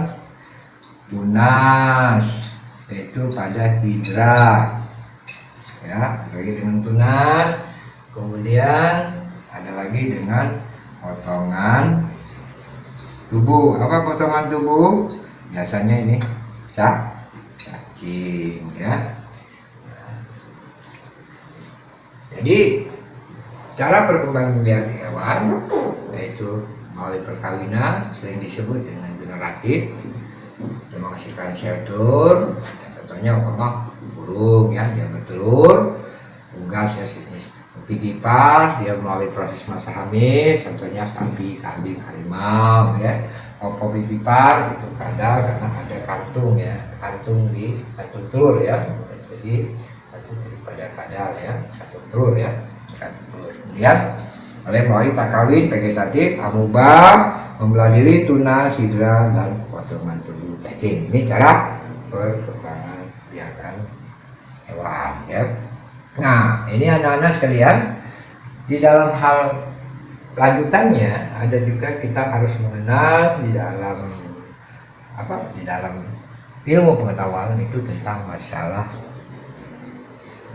tunas yaitu pada hidra, ya, lagi dengan tunas, kemudian ada lagi dengan potongan tubuh. Apa potongan tubuh? Biasanya ini cacing, ya. Jadi cara perkembangan biak hewan yaitu melalui perkawinan sering disebut dengan generatif, yang menghasilkan sel telur. Contohnya umpama burung, ya, dia bertelur, unggas, ya, jenis pipipar, dia melalui proses masa hamil, contohnya sapi, kambing, harimau, ya. Ovipipar itu kadal karena ada kantung, ya, kantung di kantung telur, ya. Jadi daripada kadal, ya, kantung telur, ya, kantung telur. Kemudian oleh melalui tak kawin, vegetatif, amuba, membelah diri, tunas, hidra, dan potongan tubuh cacing. Ini cara perkembangan biakan hewan, ya. Nah, ini anak-anak sekalian, di dalam hal lanjutannya ada juga kita harus mengenal di dalam ilmu pengetahuan itu tentang masalah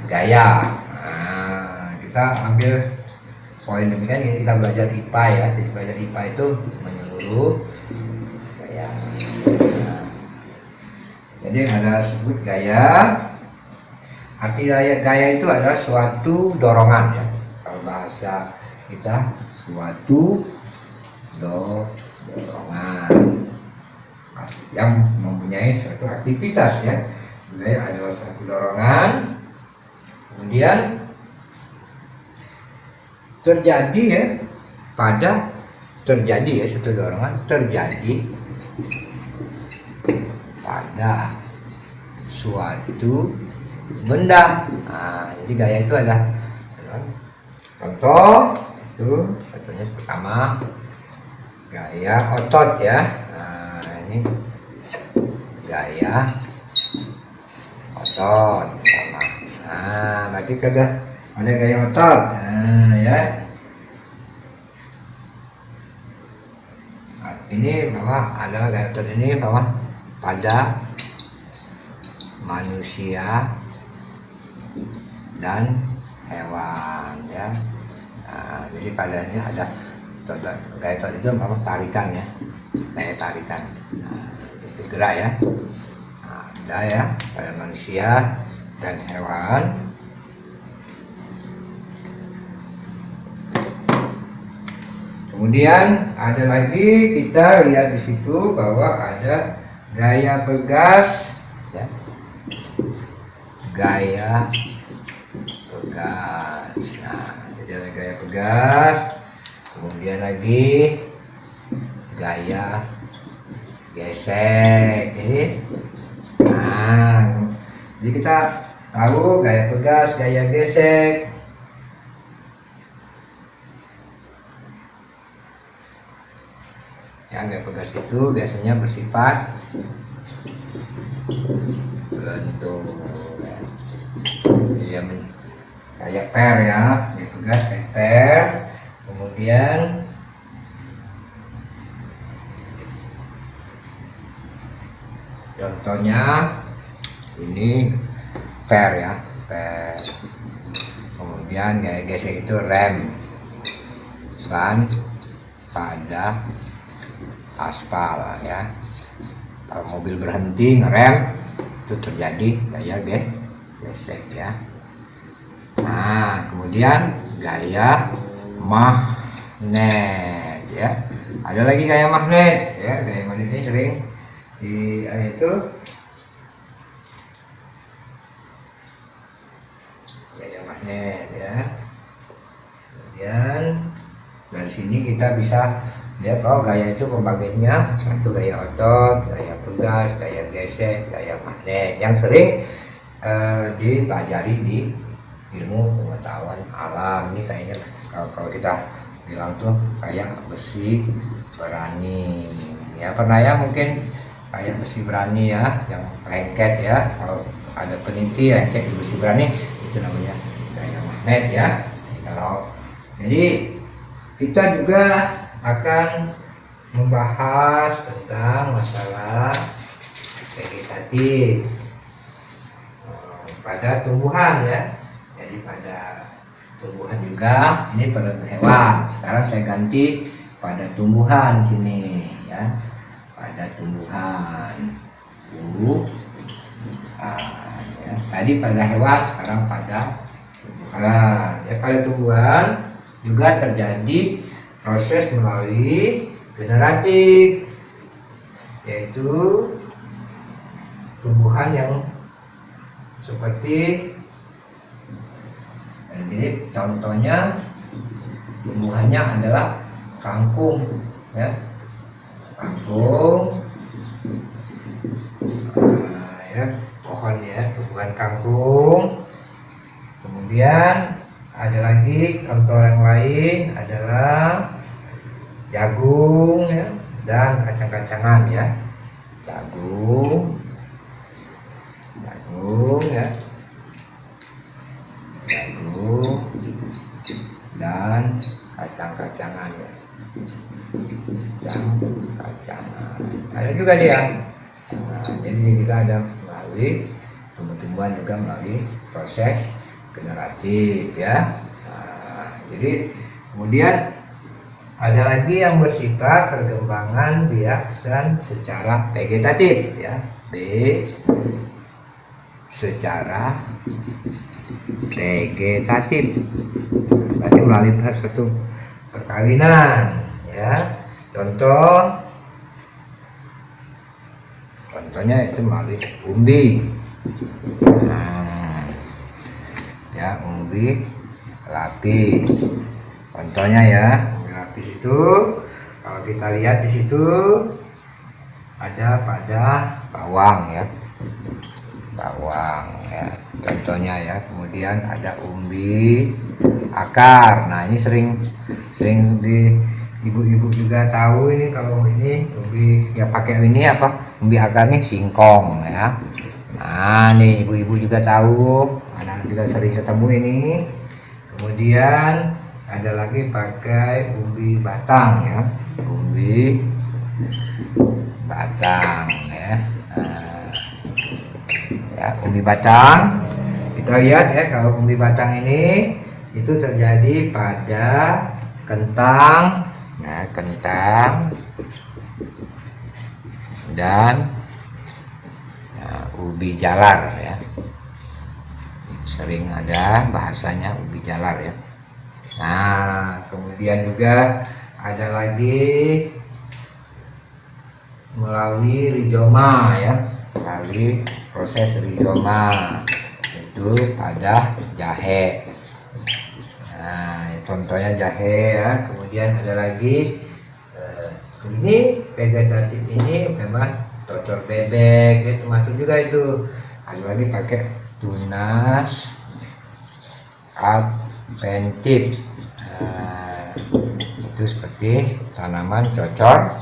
gaya. Nah, kita ambil poin demikian, ini kita belajar IPA, ya. Jadi belajar IPA itu menyeluruh gaya. Nah, jadi ada sebut gaya. Arti gaya itu adalah suatu dorongan, ya. Kalau bahasa kita suatu dorongan yang mempunyai suatu aktivitas, ya. Gaya adalah suatu dorongan, kemudian terjadi, ya, suatu dorongan terjadi pada suatu benda. Nah, jadi gaya itu ada contoh, itu contohnya pertama gaya otot, ya. Nah, ini gaya otot pertama. Nah, berarti ada gaya otot. Nah, ya. Nah, ini bahwa adalah gaya otot ini bahwa pada manusia dan hewan ya. Nah, jadi pada ini ada gaya otot itu apa, tarikan ya, gaya tarikan. Nah, itu gerak ya. Nah, ada ya pada manusia dan hewan. Kemudian ada lagi kita lihat di situ bahwa ada gaya bergas ya. Gaya bergas. Nah, jadi ada gaya bergas. Kemudian lagi gaya gesek. Nah, jadi kita tahu gaya bergas, gaya gesek. Ya, gaya bergas itu biasanya bersifat lentur. Dia kayak per ya, gaya bergas kayak per. Kemudian contohnya ini per ya, per. Kemudian gaya gesek itu rem, ban pada aspal ya. Kalau mobil berhenti ngerem itu terjadi gaya gesek ya. Nah, kemudian gaya magnet ya. Ada lagi gaya magnet ya. Gaya magnet ini sering di itu gaya magnet ya. Kemudian dari sini kita bisa lihat bahwa gaya itu pembagiannya satu gaya otot, gaya bergas, gaya gesek, gaya magnet yang sering dipelajari di ilmu pengetahuan alam. Ini kayaknya kalau kita bilang tuh kayak besi berani ya, pernah ya mungkin kayak besi berani ya, yang lengket ya. Kalau ada peniti lengket di besi berani itu namanya gaya magnet ya. Kalau jadi kita juga akan membahas tentang masalah vegetatif pada tumbuhan ya. Jadi pada tumbuhan juga, ini pada hewan. Sekarang saya ganti pada tumbuhan sini ya. Pada tumbuhan. Ya. Tadi pada hewan, sekarang pada tumbuhan. Ya, pada tumbuhan juga terjadi proses melalui generatif, yaitu tumbuhan yang seperti ini, contohnya tumbuhannya adalah kangkung ya, kangkung ya, pohon ya, tumbuhan kangkung. Kemudian ada lagi contoh yang lain adalah jagung ya, dan kacang-kacangan ya. Jagung ya, jagung dan kacang-kacangan ya. Kacang-kacangan ada juga dia. Nah, jadi ini juga ada melalui tumbuh-tumbuhan juga melalui proses generatif ya. Nah, jadi kemudian ada lagi yang bersifat perkembangan biaksan secara vegetatif ya. B secara vegetatif berarti melalui satu perkawinan ya. Contohnya itu melalui umbi. Nah, ya, umbi lapis contohnya ya. Umbi lapis itu kalau kita lihat di situ ada pada bawang ya, bawang ya contohnya ya. Kemudian ada umbi akar. Nah, ini sering di ibu-ibu juga tahu ini. Kalau ini umbi ya pakai ini apa, umbi akarnya singkong ya. Nah, nih ibu-ibu juga tahu, anak juga sering ketemu ini. Kemudian ada lagi pakai umbi batang ya, umbi batang ya. Nah, ya umbi batang kita lihat ya, kalau umbi batang ini itu terjadi pada kentang, nah, kentang dan ubi jalar ya. Sering ada bahasanya ubi jalar ya. Nah, kemudian juga ada lagi melalui rizoma ya, melalui proses rizoma itu ada jahe. Nah, contohnya jahe ya. Kemudian ada lagi ini vegetatif ini memang cocor bebek ya, termasuk juga itu. Ada lagi pakai tunas adventif. Nah, itu seperti tanaman cocor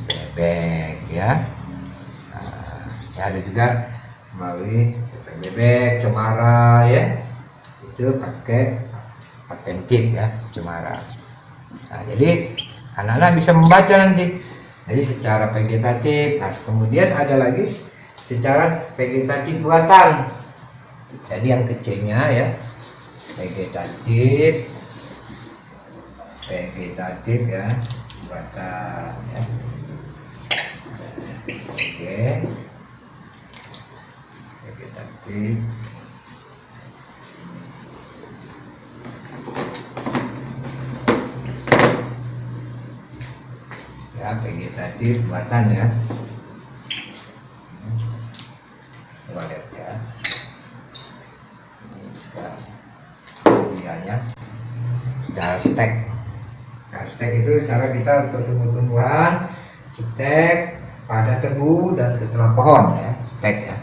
bebek ya. Nah, ada juga melalui cocor bebek, cemara ya, itu pakai adventif ya, cemara. Nah, jadi anak-anak bisa membaca nanti. Jadi secara vegetatif. Nah, kemudian ada lagi secara vegetatif buatan. Jadi yang kecilnya ya, vegetatif ya, buatan ya. Oke, vegetatif. Ya, vegetatif buatan ya. Coba lihat ya. Ini secara stek. Nah, stek itu cara kita untuk tumbuh-tumbuhan, stek pada tebu dan setelah pohon ya, stek ya.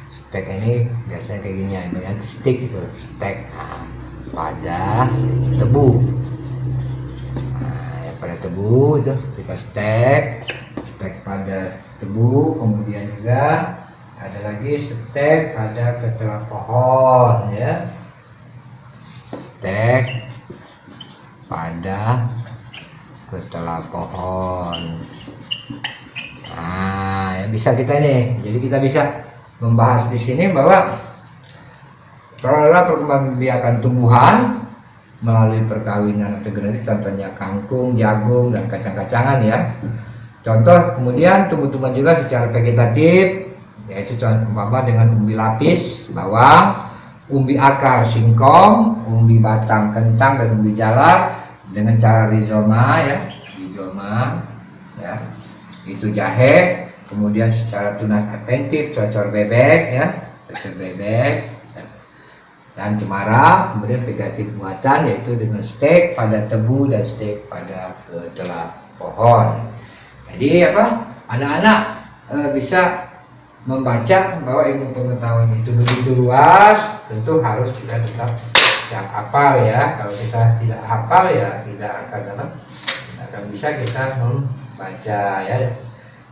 Stek ini biasanya kayak gini ya, namanya stick itu, stek. Nah, pada tebu. Pada tebu itu kita stek pada tebu. Kemudian juga ada lagi stek pada setelah pohon ya, stek pada setelah pohon. Nah, ya bisa kita nih, jadi kita bisa membahas di sini bahwa perkembangbiakan tumbuhan melalui perkawinan atau genetik, contohnya kangkung, jagung, dan kacang-kacangan ya. Contoh, kemudian tumbuh-tumbuhan juga secara vegetatif, yaitu contoh dengan umbi lapis, bawang, umbi akar singkong, umbi batang kentang, dan umbi jalar dengan cara rizoma ya, itu jahe. Kemudian secara tunas adventif, cocor bebek ya, dan cemara. Kemudian vegetatif buatan yaitu dengan stek pada tebu dan stek pada setelah pohon. Jadi anak-anak bisa membaca bahwa ilmu pengetahuan itu begitu luas. Tentu harus kita tetap hafal ya. Kalau kita tidak hafal ya tidak akan bisa kita membaca ya.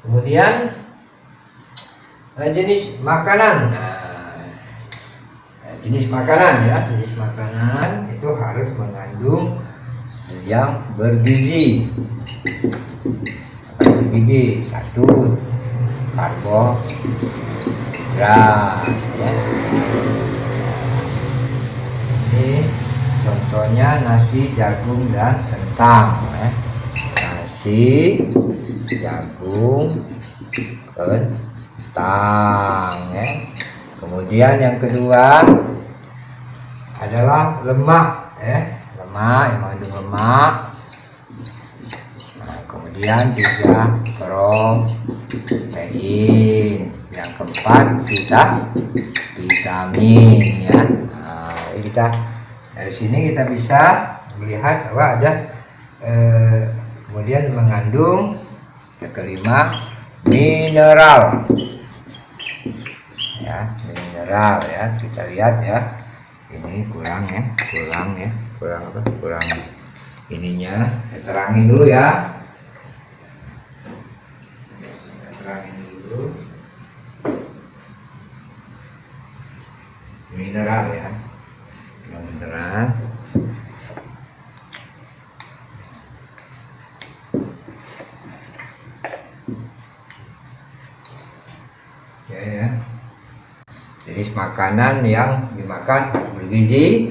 Kemudian jenis makanan. Jenis makanan ya, jenis makanan itu harus mengandung yang bergizi. Bergizi, satu, karbohidrat ya. Ini contohnya nasi, jagung, dan kentang ya. Nasi, jagung, kentang ya. Kemudian yang kedua adalah lemak ya, lemak yang mengandung lemak. Nah, kemudian juga protein. Yang keempat vitamin ya. Nah, kita dari sini kita bisa melihat bahwa ada kemudian mengandung yang kelima mineral ya, mineral ya. Kita lihat ya, ini kurang ininya. Saya terangin dulu ya, mineral ya, mineral. Oke ya, jenis makanan yang dimakan bergizi,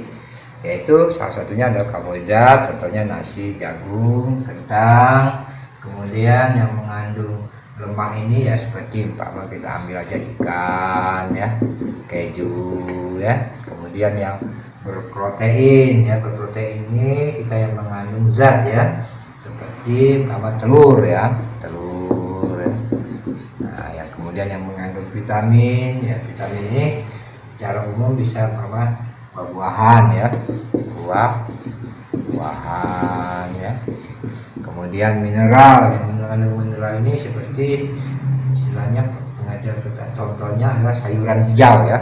yaitu salah satunya adalah karbohidrat, contohnya nasi, jagung, kentang. Kemudian yang mengandung lemak ini ya seperti umpama kita ambil aja ikan ya, keju ya. Kemudian yang berprotein ya, berprotein ini kita yang mengandung zat ya, seperti umpama telur ya, telur ya. Nah, yang kemudian yang mengandung vitamin ya, vitamin ini secara umum bisa umpama buah-buahan ya, buah-buahan ya. Kemudian mineral, yang mengandung mineral ini seperti istilahnya pengajar kita, contohnya adalah sayuran hijau ya,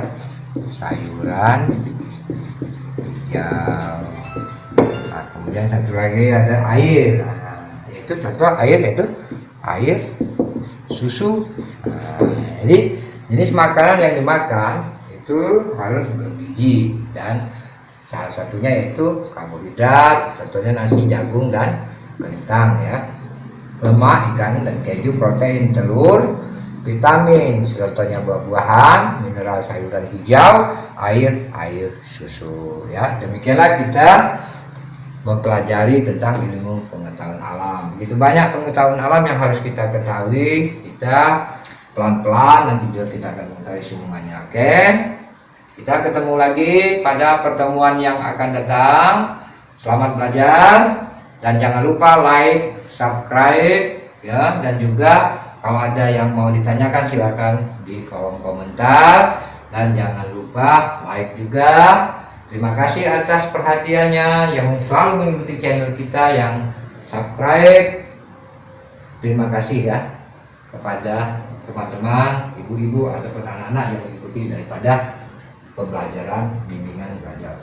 sayuran hijau. Nah, kemudian satu lagi ada air, itu contoh air, yaitu air, susu. Jadi jenis makanan yang dimakan itu harus bergizi, dan salah satunya yaitu karbohidrat, contohnya nasi, jagung, dan kentang ya, lemak, ikan dan keju, protein, telur, vitamin, contohnya buah-buahan, mineral, sayuran hijau, air, susu ya. Demikianlah kita mempelajari tentang ilmu pengetahuan alam. Begitu banyak pengetahuan alam yang harus kita ketahui. Kita pelan-pelan nanti juga kita akan mengetahui semuanya. Oke, kita ketemu lagi pada pertemuan yang akan datang. Selamat belajar. Dan jangan lupa like, subscribe ya, dan juga kalau ada yang mau ditanyakan silakan di kolom komentar, dan jangan lupa like juga. Terima kasih atas perhatiannya yang selalu mengikuti channel kita, yang subscribe. Terima kasih ya kepada teman-teman, ibu-ibu ataupun anak-anak yang mengikuti daripada pembelajaran bimbingan belajar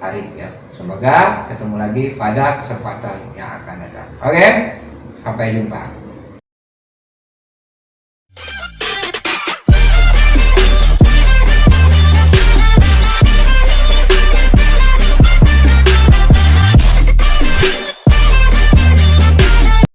Arif ya. Semoga ketemu lagi pada kesempatan yang akan datang. Oke, sampai jumpa.